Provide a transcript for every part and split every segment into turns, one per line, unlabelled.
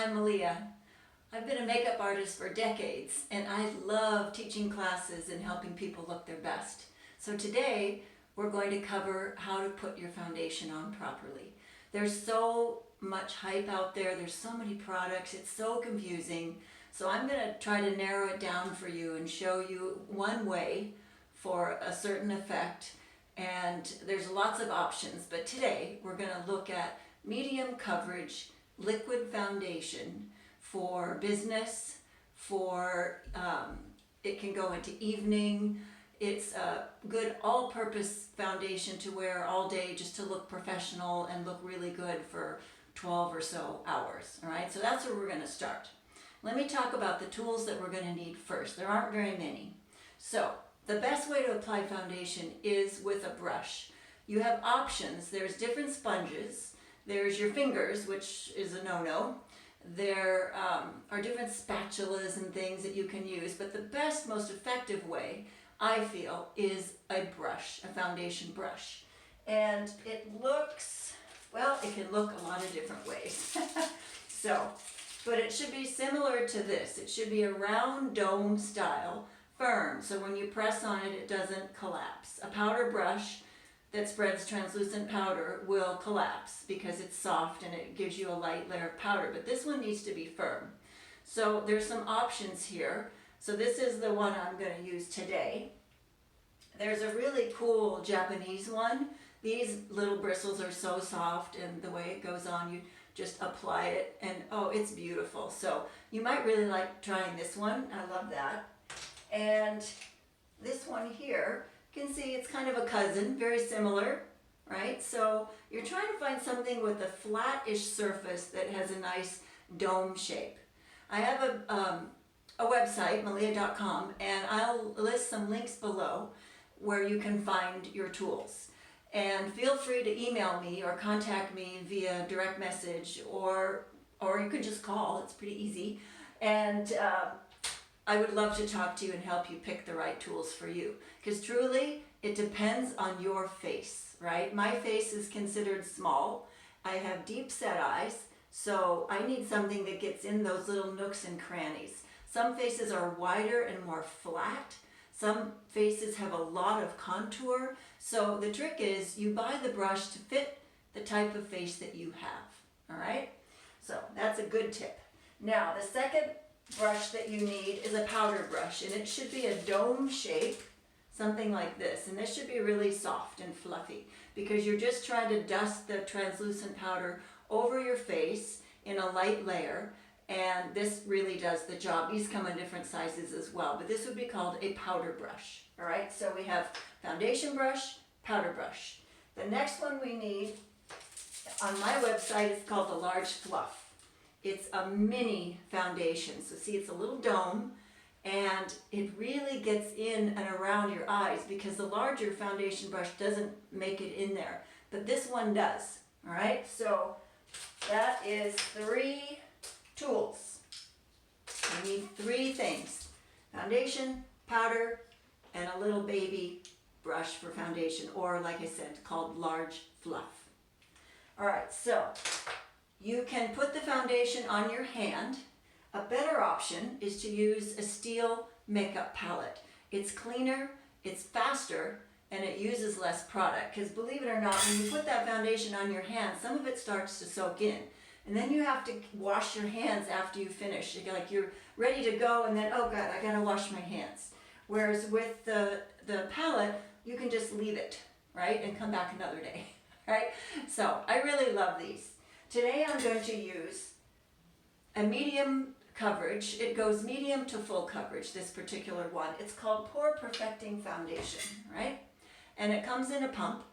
I'm Malia. I've been a makeup artist for decades and I love teaching classes and helping people look their best. So today we're going to cover how to put your foundation on properly. There's so much hype out there, there's so many products, it's so confusing. So I'm going to try to narrow it down for you and show you one way for a certain effect. And there's lots of options, but today we're going to look at medium coverage liquid foundation for business, for it can go into evening. It's a good all-purpose foundation to wear all day just to look professional and look really good for 12 or so hours. All right, so that's where we're going to start. Let me talk about the tools that we're going to need first. There aren't very many. So the best way to apply foundation is with a brush. You have options. There's different sponges. There's your fingers, which is a no-no. There are different spatulas and things that you can use, but the best, most effective way, I feel, is a brush, a foundation brush. And it looks, well, it can look a lot of different ways. But it should be similar to this. It should be a round dome style, firm, so when you press on it, it doesn't collapse. A powder brush that spreads translucent powder will collapse because it's soft and it gives you a light layer of powder, but this one needs to be firm. So there's some options here. So this is the one I'm going to use today. There's a really cool Japanese one. These little bristles are so soft, and the way it goes on, you just apply it and oh, it's beautiful. So you might really like trying this one. I love that. And this one here, you can see it's kind of a cousin, very similar, right? So you're trying to find something with a flat-ish surface that has a nice dome shape. I have a website, malia.com, and I'll list some links below where you can find your tools. And feel free to email me or contact me via direct message, or you can just call, it's pretty easy. And I would love to talk to you and help you pick the right tools for you. Because truly, it depends on your face, right? My face is considered small. I have deep set eyes, so I need something that gets in those little nooks and crannies. Some faces are wider and more flat. Some faces have a lot of contour. So the trick is you buy the brush to fit the type of face that you have, all right? So that's a good tip. Now, the second brush that you need is a powder brush, and it should be a dome shape, something like this. And this should be really soft and fluffy because you're just trying to dust the translucent powder over your face in a light layer, and this really does the job. These come in different sizes as well, but this would be called a powder brush. All right, so we have foundation brush, powder brush. The next one we need on my website is called the large fluff. It's a mini foundation. So see, it's a little dome, and it really gets in and around your eyes because the larger foundation brush doesn't make it in there, but this one does. All right, so that is 3 tools. You need 3 things: foundation, powder, and a little baby brush for foundation, or like I said, called large fluff. All right, so you can put the foundation on your hand. A better option is to use a steel makeup palette. It's cleaner, it's faster, and it uses less product. Because believe it or not, when you put that foundation on your hand, some of it starts to soak in. And then you have to wash your hands after you finish. Like you're ready to go, and then, oh God, I gotta wash my hands. Whereas with the palette, you can just leave it, right? And come back another day, right? So I really love these. Today I'm going to use a medium coverage. It goes medium to full coverage, this particular one. It's called Pore Perfecting Foundation, right? And it comes in a pump,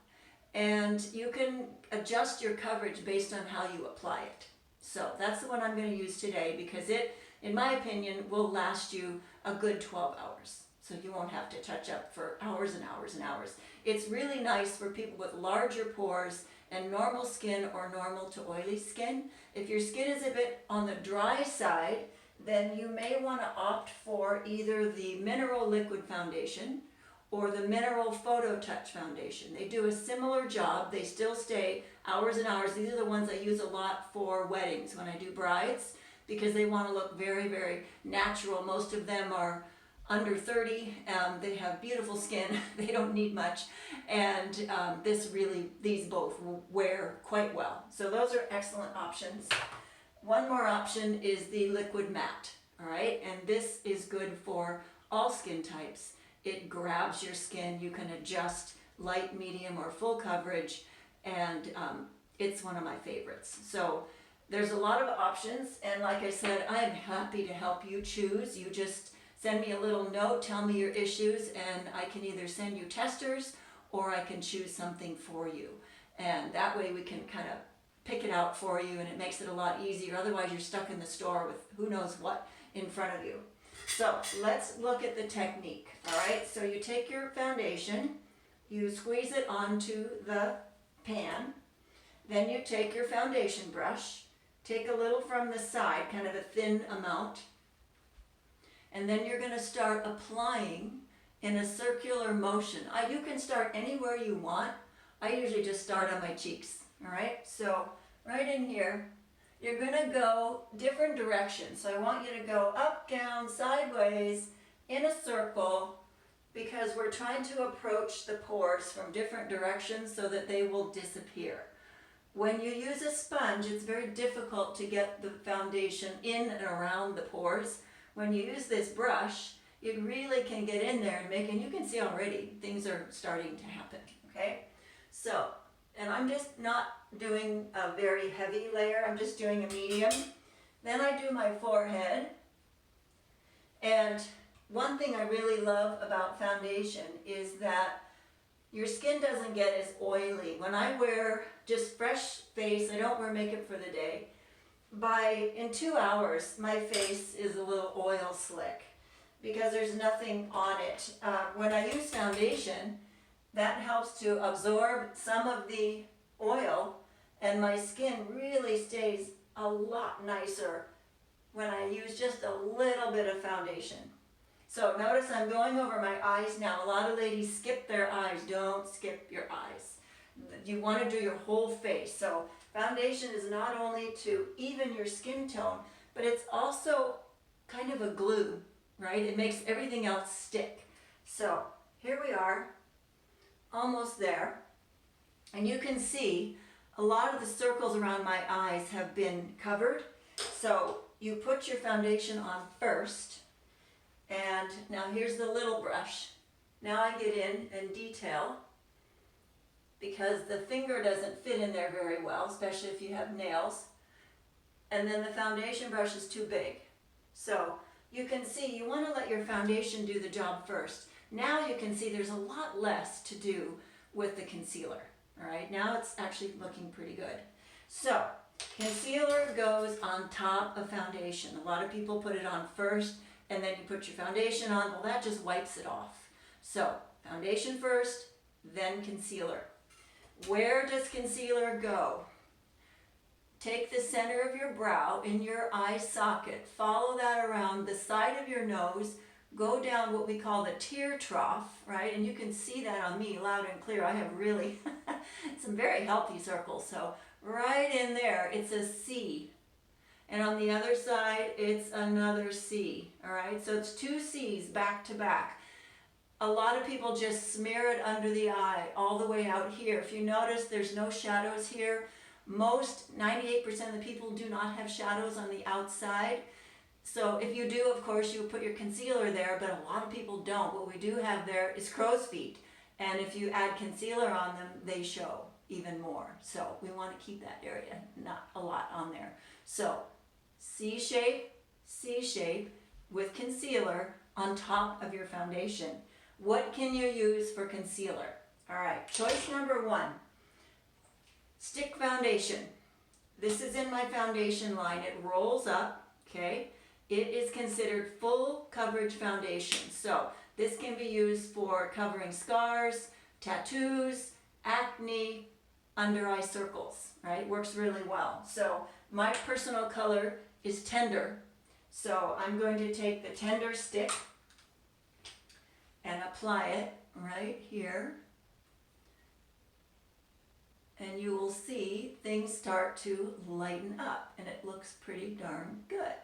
and you can adjust your coverage based on how you apply it. So that's the one I'm going to use today because it, in my opinion, will last you a good 12 hours. So you won't have to touch up for hours and hours and hours. It's really nice for people with larger pores and normal skin or normal to oily skin. If your skin is a bit on the dry side, then you may want to opt for either the mineral liquid foundation or the mineral photo touch foundation. They do a similar job. They still stay hours and hours. These are the ones I use a lot for weddings when I do brides. because they want to look very, very natural. Most of them are under 30. They have beautiful skin. They don't need much. And these both wear quite well. So those are excellent options. One more option is the liquid matte. All right. And this is good for all skin types. It grabs your skin. You can adjust light, medium, or full coverage. And it's one of my favorites. So there's a lot of options. And like I said, I am happy to help you choose. You just send me a little note, tell me your issues, and I can either send you testers or I can choose something for you. And that way we can kind of pick it out for you, and it makes it a lot easier. Otherwise you're stuck in the store with who knows what in front of you. So let's look at the technique. All right, so you take your foundation, you squeeze it onto the pan, then you take your foundation brush, take a little from the side, kind of a thin amount, and then you're going to start applying in a circular motion. You can start anywhere you want. I usually just start on my cheeks. All right, so right in here, you're going to go different directions. So I want you to go up, down, sideways, in a circle, because we're trying to approach the pores from different directions so that they will disappear. When you use a sponge, it's very difficult to get the foundation in and around the pores. When you use this brush, it really can get in there and you can see already things are starting to happen, okay? So, and I'm just not doing a very heavy layer, I'm just doing a medium. Then I do my forehead. And one thing I really love about foundation is that your skin doesn't get as oily. When I wear just fresh face, I don't wear makeup for the day, in 2 hours, my face is a little oil slick because there's nothing on it. When I use foundation, that helps to absorb some of the oil, and my skin really stays a lot nicer when I use just a little bit of foundation. So notice I'm going over my eyes now. A lot of ladies skip their eyes. Don't skip your eyes. You want to do your whole face. So foundation is not only to even your skin tone, but it's also kind of a glue, right? It makes everything else stick. So here we are, almost there. And you can see a lot of the circles around my eyes have been covered. So you put your foundation on first. And now here's the little brush. Now I get in and detail, because the finger doesn't fit in there very well, especially if you have nails. And then the foundation brush is too big. So you can see you want to let your foundation do the job first. Now you can see there's a lot less to do with the concealer. All right, now it's actually looking pretty good. So concealer goes on top of foundation. A lot of people put it on first and then you put your foundation on. Well, that just wipes it off. So foundation first, then concealer. Where does concealer go? Take the center of your brow in your eye socket, follow that around the side of your nose, go down what we call the tear trough, right? And you can see that on me loud and clear. I have really some very healthy circles. So right in there, it's a C. And on the other side, it's another C, all right? So it's 2 C's back to back. A lot of people just smear it under the eye all the way out here. If you notice, there's no shadows here. Most, 98% of the people do not have shadows on the outside. So if you do, of course, you put your concealer there, but a lot of people don't. What we do have there is crow's feet. And if you add concealer on them, they show even more. So we want to keep that area, not a lot on there. So C shape with concealer on top of your foundation. What can you use for concealer? All right, choice number 1, stick foundation. This is in my foundation line. It rolls up, okay? It is considered full coverage foundation. So this can be used for covering scars, tattoos, acne, under eye circles, right? Works really well. So my personal color is tender. So I'm going to take the tender stick and apply it right here. and you will see things start to lighten up, and it looks pretty darn good.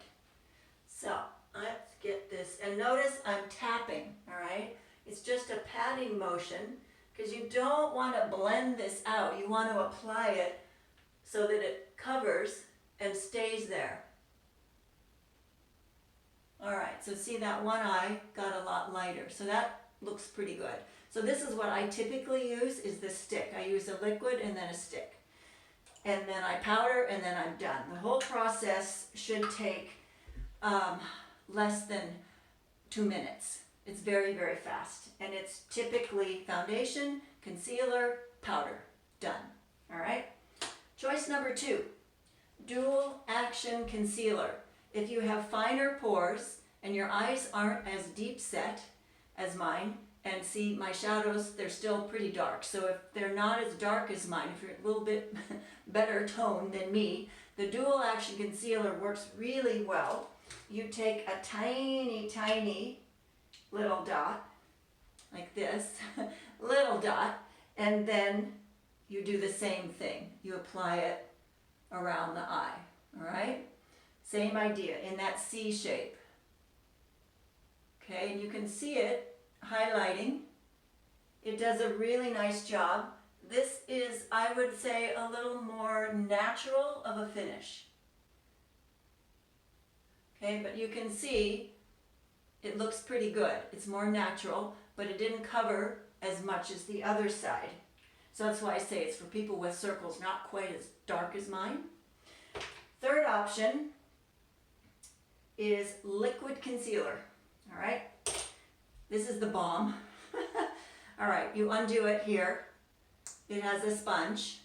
So let's get this, and notice I'm tapping, all right? It's just a patting motion because you don't want to blend this out. You want to apply it so that it covers and stays there. All right, so see that one eye got a lot lighter, so that looks pretty good. So this is what I typically use, is the stick. I use a liquid and then a stick. And then I powder and then I'm done. The whole process should take less than 2 minutes. It's very, very fast. And it's typically foundation, concealer, powder. Done. All right? Choice number 2, dual action concealer. If you have finer pores and your eyes aren't as deep set as mine, and see my shadows, they're still pretty dark. So if they're not as dark as mine, if you're a little bit better tone than me, the dual action concealer works really well. You take a tiny, tiny little dot, like this, little dot, and then you do the same thing. You apply it around the eye, all right? Same idea, in that C shape. Okay, and you can see it highlighting. It does a really nice job. This is, I would say, a little more natural of a finish. Okay, but you can see it looks pretty good. It's more natural, but it didn't cover as much as the other side. So that's why I say it's for people with circles not quite as dark as mine. Third option is liquid concealer. All right, this is the bomb. All right, you undo it here. It has a sponge,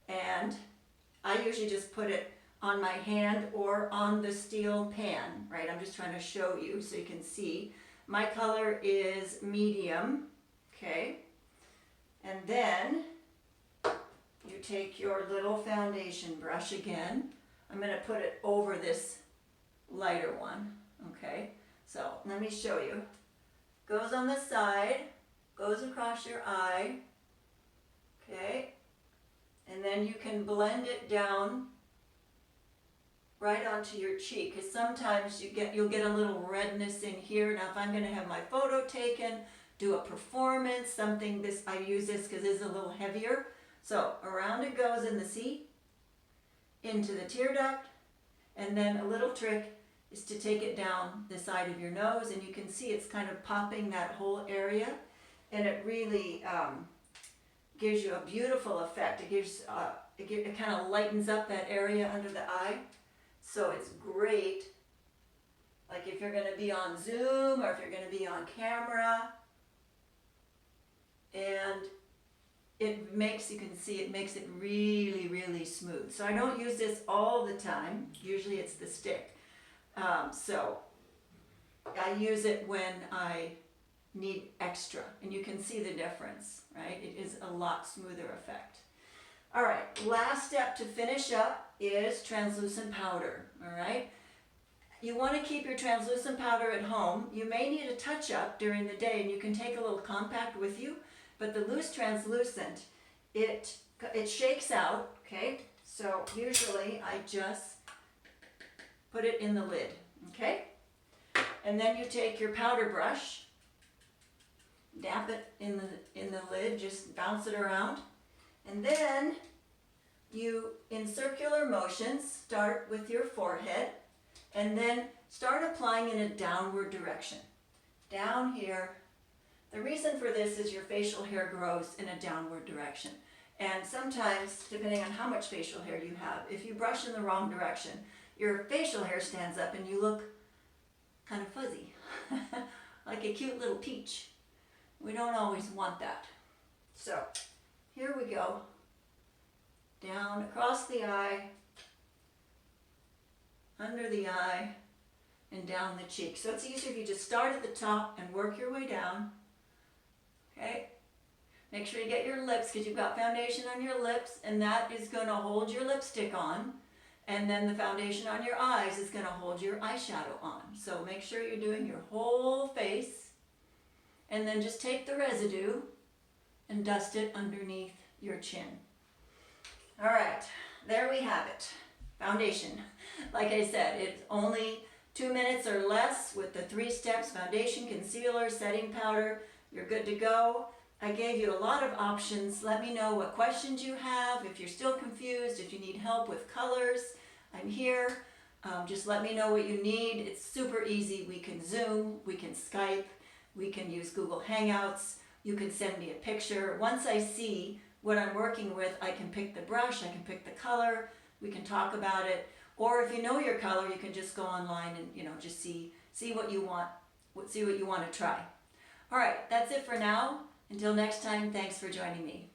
and I usually just put it on my hand or on the steel pan, right? I'm just trying to show you so you can see. My color is medium, okay? And then you take your little foundation brush again. I'm gonna put it over this lighter one, okay? So let me show you. Goes on the side, goes across your eye, okay? And then you can blend it down right onto your cheek, because sometimes you'll get a little redness in here. Now if I'm going to have my photo taken, do a performance, something, I use this because it's a little heavier. So around it goes in the C, into the tear duct, and then a little trick is to take it down the side of your nose, and you can see it's kind of popping that whole area, and it really gives you a beautiful effect. It kind of lightens up that area under the eye, so it's great. Like if you're going to be on Zoom or if you're going to be on camera, and it makes, you can see it makes it really, really smooth. So I don't use this all the time. Usually it's the stick. So I use it when I need extra, and you can see the difference, right? It is a lot smoother effect. All right, last step to finish up is translucent powder, all right? You want to keep your translucent powder at home. You may need a touch-up during the day, and you can take a little compact with you, but the loose translucent, it shakes out, okay? So usually I just put it in the lid, okay? And then you take your powder brush, dab it in the lid, just bounce it around, and then you, in circular motions, start with your forehead, and then start applying in a downward direction. Down here. The reason for this is your facial hair grows in a downward direction. And sometimes, depending on how much facial hair you have, if you brush in the wrong direction, your facial hair stands up and you look kind of fuzzy, like a cute little peach. We don't always want that. So, here we go. Down across the eye, under the eye, and down the cheek. So it's easier if you just start at the top and work your way down. Okay? Make sure you get your lips, because you've got foundation on your lips, and that is going to hold your lipstick on. And then the foundation on your eyes is going to hold your eyeshadow on. So make sure you're doing your whole face. And then just take the residue and dust it underneath your chin. All right, there we have it. Foundation. Like I said, it's only 2 minutes or less with the 3 steps: foundation, concealer, setting powder. You're good to go. I gave you a lot of options. Let me know what questions you have. If you're still confused, if you need help with colors, I'm here. Just let me know what you need. It's super easy. We can Zoom, we can Skype, we can use Google Hangouts. You can send me a picture. Once I see what I'm working with, I can pick the brush, I can pick the color, we can talk about it. Or if you know your color, you can just go online and just see what you want, see what you want to try. All right, that's it for now. Until next time, thanks for joining me.